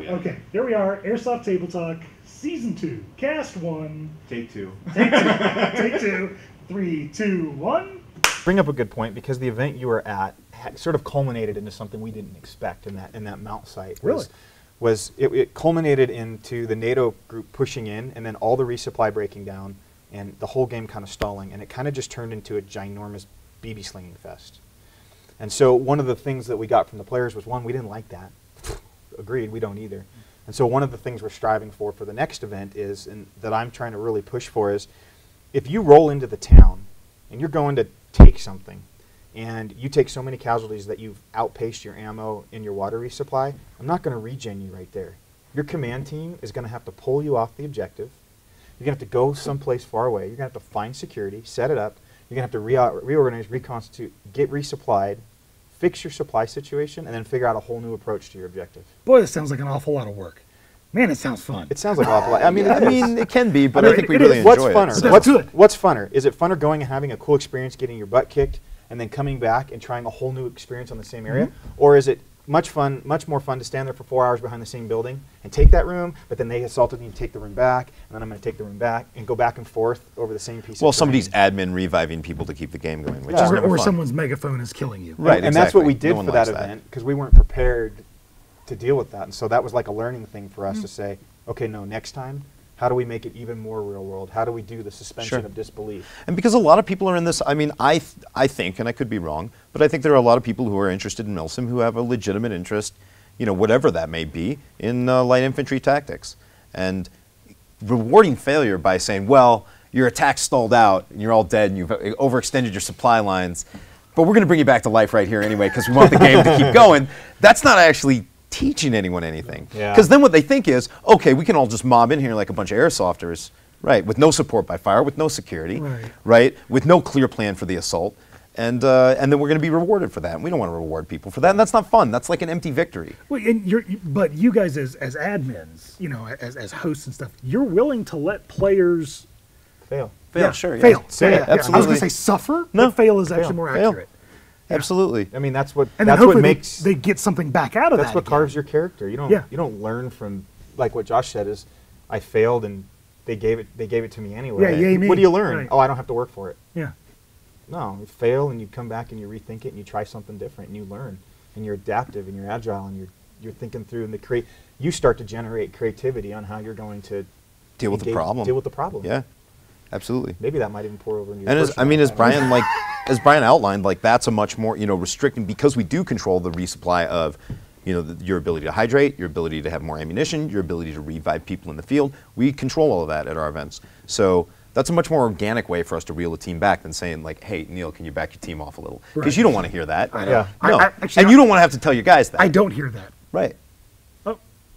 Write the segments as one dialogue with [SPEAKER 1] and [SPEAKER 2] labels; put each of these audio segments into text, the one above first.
[SPEAKER 1] Okay, here we are, Airsoft Table Talk, Season 2, Cast 1.
[SPEAKER 2] Take 2.
[SPEAKER 1] Take 2. Take 2. 3, 2, 1.
[SPEAKER 3] Bring up a good point, because the event you were at sort of culminated into something we didn't expect in that mount site.
[SPEAKER 1] Really?
[SPEAKER 3] It culminated into the NATO group pushing in, and then all the resupply breaking down, and the whole game kind of stalling, and it kind of just turned into a ginormous BB slinging fest. And so one of the things that we got from the players was, one, we didn't like that. Agreed, we don't either. And so one of the things we're striving for the next event is, and that I'm trying to really push for, is if you roll into the town and you're going to take something and you take so many casualties that you've outpaced your ammo in your water resupply, I'm not going to regen you right there. Your command team is going to have to pull you off the objective. You're going to have to go someplace far away. You're going to have to find security, set it up. You're going to have to reorganize, reconstitute, get resupplied, fix your supply situation, and then figure out a whole new approach to your objective.
[SPEAKER 1] Boy, this sounds like an awful lot of work. Man, it sounds fun.
[SPEAKER 3] It sounds like an awful lot. I mean,
[SPEAKER 4] it can be, but I think we really
[SPEAKER 3] what's
[SPEAKER 4] enjoy
[SPEAKER 3] funner?
[SPEAKER 4] it.
[SPEAKER 3] What's funner? Is it funner going and having a cool experience, getting your butt kicked, and then coming back and trying a whole new experience on the same area? Or is it much more fun to stand there for 4 hours behind the same building and take that room, but then they assaulted me and take the room back, and then I'm going to take the room back and go back and forth over the same piece of terrain.
[SPEAKER 4] somebody's admin reviving people to keep the game going, which is never
[SPEAKER 1] or
[SPEAKER 4] fun.
[SPEAKER 1] someone's megaphone is killing you.
[SPEAKER 4] Right,
[SPEAKER 3] and that's what we did for that event, because we weren't prepared to deal with that. And so that was like a learning thing for us to say, okay, no, next time, how do we make it even more real world? How do we do the suspension of disbelief?
[SPEAKER 4] And because a lot of people are in this, I mean, I think, and I could be wrong, but I think there are a lot of people who are interested in Milsim who have a legitimate interest, you know, whatever that may be, in light infantry tactics. And rewarding failure by saying, well, your attack stalled out and you're all dead and you've overextended your supply lines, but we're going to bring you back to life right here anyway because we want the game to keep going, that's not actually teaching anyone anything. Because then what they think is, okay, we can all just mob in here like a bunch of airsofters, right, with no support by fire, with no security, right, with no clear plan for the assault, and then we're going to be rewarded for that. And we don't want to reward people for that, and that's not fun. That's like an empty victory.
[SPEAKER 1] Well, and but you guys as admins, you know, as hosts and stuff, you're willing to let players
[SPEAKER 3] fail.
[SPEAKER 4] Sure.
[SPEAKER 1] Fail. Yeah,
[SPEAKER 4] absolutely.
[SPEAKER 1] I was going to say suffer, but fail is actually more accurate.
[SPEAKER 4] Absolutely.
[SPEAKER 3] I mean, that's what
[SPEAKER 1] makes they get something back out of that.
[SPEAKER 3] That's what carves your character. You don't learn from, like what Josh said is, I failed and they gave it to me anyway.
[SPEAKER 1] Yeah,
[SPEAKER 3] what do you learn? Oh, I don't have to work for it.
[SPEAKER 1] Yeah.
[SPEAKER 3] No, you fail and you come back and you rethink it and you try something different and you learn and you're adaptive and you're agile and you're thinking through and you start to generate creativity on how you're going to
[SPEAKER 4] deal with the problem.
[SPEAKER 3] Deal with the problem.
[SPEAKER 4] Yeah. Absolutely.
[SPEAKER 3] Maybe that might even pour over into your
[SPEAKER 4] And as Brian as Brian outlined, like that's a much more, restricting, because we do control the resupply of, your ability to hydrate, your ability to have more ammunition, your ability to revive people in the field. We control all of that at our events. So that's a much more organic way for us to reel a team back than saying like, hey, Neil, can you back your team off a little? Because you don't want to hear that.
[SPEAKER 1] I know.
[SPEAKER 4] No. And you don't want to have to tell your guys that.
[SPEAKER 1] I don't hear that.
[SPEAKER 4] Right.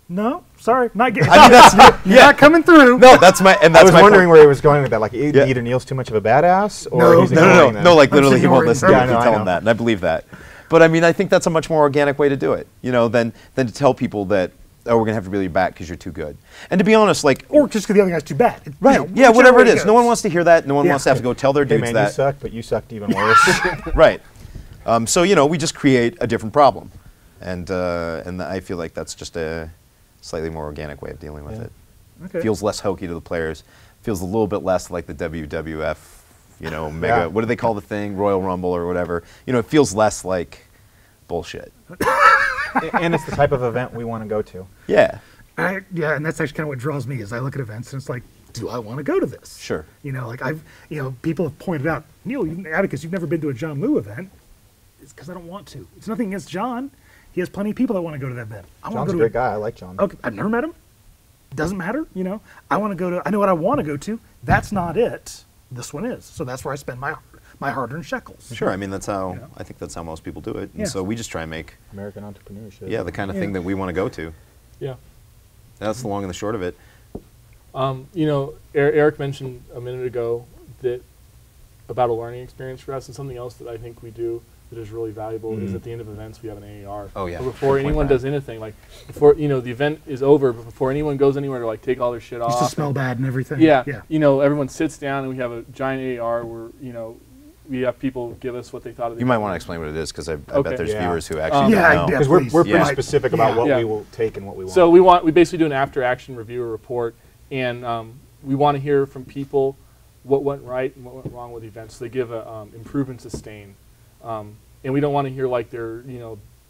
[SPEAKER 1] No, sorry, not getting. I mean, you're not coming through.
[SPEAKER 4] No, that's my. And that's
[SPEAKER 3] I was wondering where he was going with that. Like, either Neil's too much of a badass, or he's ignoring them.
[SPEAKER 4] No. Like literally, he won't listen to
[SPEAKER 3] Yeah,
[SPEAKER 4] if you tell him that, and I believe that. But I mean, I think that's a much more organic way to do it. Than to tell people that, oh, we're gonna have to reel you back because you're too good. And to be honest, like,
[SPEAKER 1] or just because the other guy's too bad.
[SPEAKER 4] Right. Yeah. Whatever it is. No one wants to hear that. No one wants to have to go tell their dudes that.
[SPEAKER 3] You suck, but you sucked even worse.
[SPEAKER 4] Right. So we just create a different problem, and I feel like that's just a slightly more organic way of dealing with it.
[SPEAKER 1] Okay.
[SPEAKER 4] Feels less hokey to the players. Feels a little bit less like the WWF, mega. What do they call the thing? Royal Rumble or whatever. It feels less like bullshit.
[SPEAKER 3] And it's the type of event we want to go to.
[SPEAKER 4] Yeah.
[SPEAKER 1] And that's actually kind of what draws me. Is I look at events and it's like, do I want to go to this?
[SPEAKER 4] Sure.
[SPEAKER 1] People have pointed out, Neil, Atticus, you've never been to a John Liu event. It's because I don't want to. It's nothing against John. He has plenty of people that want to go to that event.
[SPEAKER 3] John's a great guy. I like John.
[SPEAKER 1] Okay, I've never met him. Doesn't matter. I want to go to. I know what I want to go to. That's not it. This one is. So that's where I spend my hard-earned shekels.
[SPEAKER 4] Sure. I mean, that's how I think that's how most people do it. And so we just try and make
[SPEAKER 3] American entrepreneurship.
[SPEAKER 4] Yeah, the kind of thing that we want to go to.
[SPEAKER 5] Yeah.
[SPEAKER 4] That's the long and the short of it.
[SPEAKER 5] Eric mentioned a minute ago about a learning experience for us, and something else that I think we do that is really valuable is at the end of events we have an AAR.
[SPEAKER 4] Oh yeah.
[SPEAKER 5] Before anyone does anything, like before the event is over, but before anyone goes anywhere to like take all their shit off.
[SPEAKER 1] Just to smell bad and everything.
[SPEAKER 5] Yeah. Everyone sits down and we have a giant AAR where we have people give us what they thought of the
[SPEAKER 4] You might want to explain what it is, because I
[SPEAKER 5] Okay.
[SPEAKER 4] bet there's
[SPEAKER 3] Yeah.
[SPEAKER 4] viewers who actually
[SPEAKER 1] Yeah,
[SPEAKER 4] don't know.
[SPEAKER 3] Because
[SPEAKER 1] please.
[SPEAKER 3] we're pretty
[SPEAKER 1] Yeah.
[SPEAKER 3] specific about what
[SPEAKER 5] Yeah.
[SPEAKER 3] we will take and what we want.
[SPEAKER 5] So we basically do an after-action review or report, and we want to hear from people what went right and what went wrong with events. So they give a improve and sustain, and we don't want to hear like their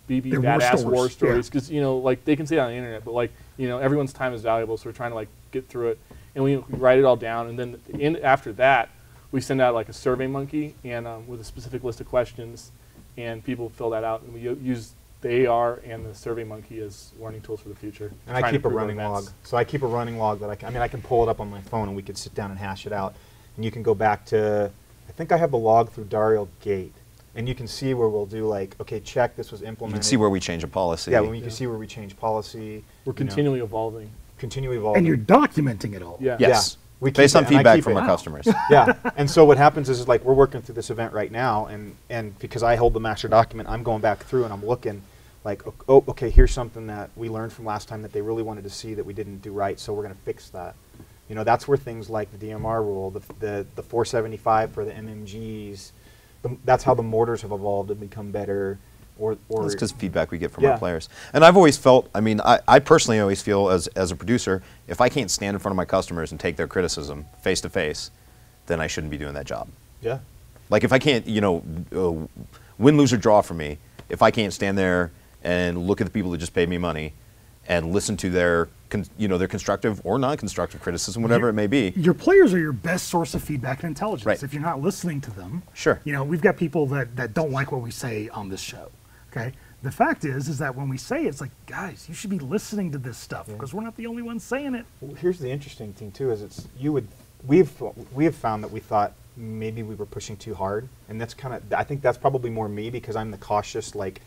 [SPEAKER 5] BB
[SPEAKER 1] Their war
[SPEAKER 5] badass
[SPEAKER 1] stories.
[SPEAKER 5] war stories,
[SPEAKER 1] Yeah.
[SPEAKER 5] because like they can say it on the internet, but like everyone's time is valuable, so we're trying to like get through it, and we write it all down, and then after that we send out like a survey monkey and with a specific list of questions, and people fill that out, and we use the AR and the survey monkey as learning tools for the future.
[SPEAKER 3] And I keep a running log. So I keep a running log that I can pull it up on my phone and we could sit down and hash it out. And you can go back to, I think I have the log through Daihl Gate. And you can see where we'll do like, okay, check, this was
[SPEAKER 4] You
[SPEAKER 3] implemented.
[SPEAKER 4] can see where we change a policy.
[SPEAKER 3] Yeah, when you can see where we change policy.
[SPEAKER 5] We're continually evolving.
[SPEAKER 3] Continually evolving.
[SPEAKER 1] And you're documenting it all.
[SPEAKER 5] Yeah.
[SPEAKER 4] Yes.
[SPEAKER 3] Yeah. We keep
[SPEAKER 4] Based on
[SPEAKER 3] it, and I
[SPEAKER 4] feedback
[SPEAKER 3] keep
[SPEAKER 4] from
[SPEAKER 3] it.
[SPEAKER 4] our customers.
[SPEAKER 3] Yeah, and so what happens is like we're working through this event right now, and because I hold the master document, I'm going back through and I'm looking like, oh, okay, here's something that we learned from last time that they really wanted to see that we didn't do right, so we're going to fix that. That's where things like the DMR rule, the 475 for the MMGs, that's how the mortars have evolved and become better. Or
[SPEAKER 4] That's because feedback we get from
[SPEAKER 3] Yeah.
[SPEAKER 4] our players. And I've always felt, I personally always feel as a producer, if I can't stand in front of my customers and take their criticism face to face, then I shouldn't be doing that job.
[SPEAKER 3] Yeah.
[SPEAKER 4] Like if I can't, win, lose, or draw for me, if I can't stand there and look at the people that just paid me money and listen to their, their constructive or non-constructive criticism, whatever it may be.
[SPEAKER 1] Your players are your best source of feedback and intelligence.
[SPEAKER 4] Right.
[SPEAKER 1] If you're not listening to them,
[SPEAKER 4] Sure.
[SPEAKER 1] we've got people that don't like what we say on this show. Okay. The fact is that when we say it, it's like, guys, you should be listening to this stuff because we're not the only ones saying it.
[SPEAKER 3] Well, here's the interesting thing too: is we have found that we thought maybe we were pushing too hard, and that's kind of, I think that's probably more me because I'm the cautious, like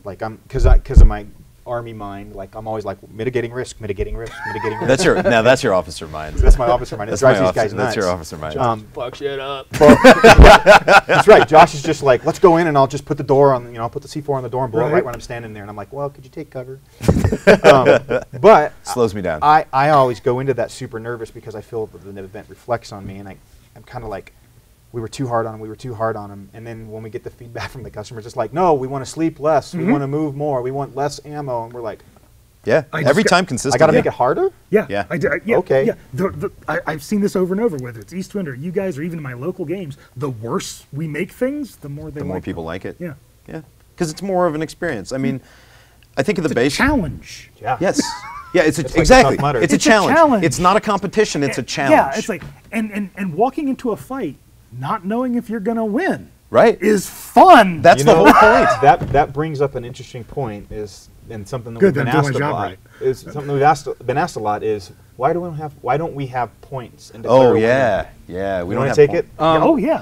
[SPEAKER 3] I'm because of my Army mind, like I'm always like mitigating risk, mitigating risk, mitigating risk.
[SPEAKER 4] That's your officer mind.
[SPEAKER 3] That's my officer mind. It
[SPEAKER 4] That's
[SPEAKER 3] drives
[SPEAKER 4] my
[SPEAKER 3] these guys
[SPEAKER 4] officer-
[SPEAKER 3] nuts.
[SPEAKER 4] That's your officer mind.
[SPEAKER 5] Fuck shit up.
[SPEAKER 3] That's right. Josh is just like, let's go in and I'll just put the door on, I'll put the C4 on the door and blow it right when I'm standing there. And I'm like, well, could you take cover? But
[SPEAKER 4] Slows me down.
[SPEAKER 3] I always go into that super nervous because I feel that the event reflects on me, and I'm kind of like, we were too hard on him, and then when we get the feedback from the customers, it's like, no, we want to sleep less, we want to move more, we want less ammo, and we're like,
[SPEAKER 4] Yeah,
[SPEAKER 1] I
[SPEAKER 4] every
[SPEAKER 1] just
[SPEAKER 4] time consistent.
[SPEAKER 3] I got to make it harder?
[SPEAKER 1] Yeah.
[SPEAKER 4] Yeah.
[SPEAKER 1] Yeah.
[SPEAKER 3] Okay.
[SPEAKER 1] Yeah. I've seen this over and over, whether it's Eastwind or you guys or even in my local games. The worse we make things, the more they
[SPEAKER 4] the more
[SPEAKER 1] like
[SPEAKER 4] people
[SPEAKER 1] them.
[SPEAKER 4] like it.
[SPEAKER 1] Yeah.
[SPEAKER 4] Yeah, because it's more of an experience. I mean, I think at the
[SPEAKER 1] It's
[SPEAKER 4] base.
[SPEAKER 1] a challenge.
[SPEAKER 3] Yeah.
[SPEAKER 4] Yes. Yeah,
[SPEAKER 3] It's like
[SPEAKER 4] exactly.
[SPEAKER 3] Tough Mudder.
[SPEAKER 4] It's a
[SPEAKER 1] It's a
[SPEAKER 4] challenge.
[SPEAKER 1] challenge.
[SPEAKER 4] It's not a competition. It's a challenge.
[SPEAKER 1] Yeah, it's like and walking into a fight not knowing if you're gonna win
[SPEAKER 4] right.
[SPEAKER 1] is fun.
[SPEAKER 4] That's the whole point.
[SPEAKER 3] That brings up an interesting point, and something that
[SPEAKER 1] Good,
[SPEAKER 3] we've been
[SPEAKER 1] then I'm
[SPEAKER 3] asked
[SPEAKER 1] doing
[SPEAKER 3] a
[SPEAKER 1] my job
[SPEAKER 3] lot.
[SPEAKER 1] right.
[SPEAKER 3] Is something we've been asked a lot is why don't we have points? And
[SPEAKER 4] Oh yeah, yeah. We
[SPEAKER 3] We
[SPEAKER 4] don't
[SPEAKER 3] want
[SPEAKER 4] have
[SPEAKER 3] to take
[SPEAKER 4] point.
[SPEAKER 3] it.
[SPEAKER 1] oh yeah.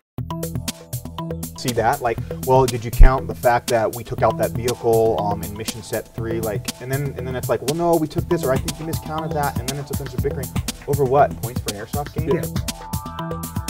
[SPEAKER 3] See that? Like, well, did you count the fact that we took out that vehicle in mission set 3? Like, and then it's like, well, no, we took this, or I think you miscounted that, and then it's a bunch of bickering over what? Points for an airsoft game?
[SPEAKER 1] Yeah.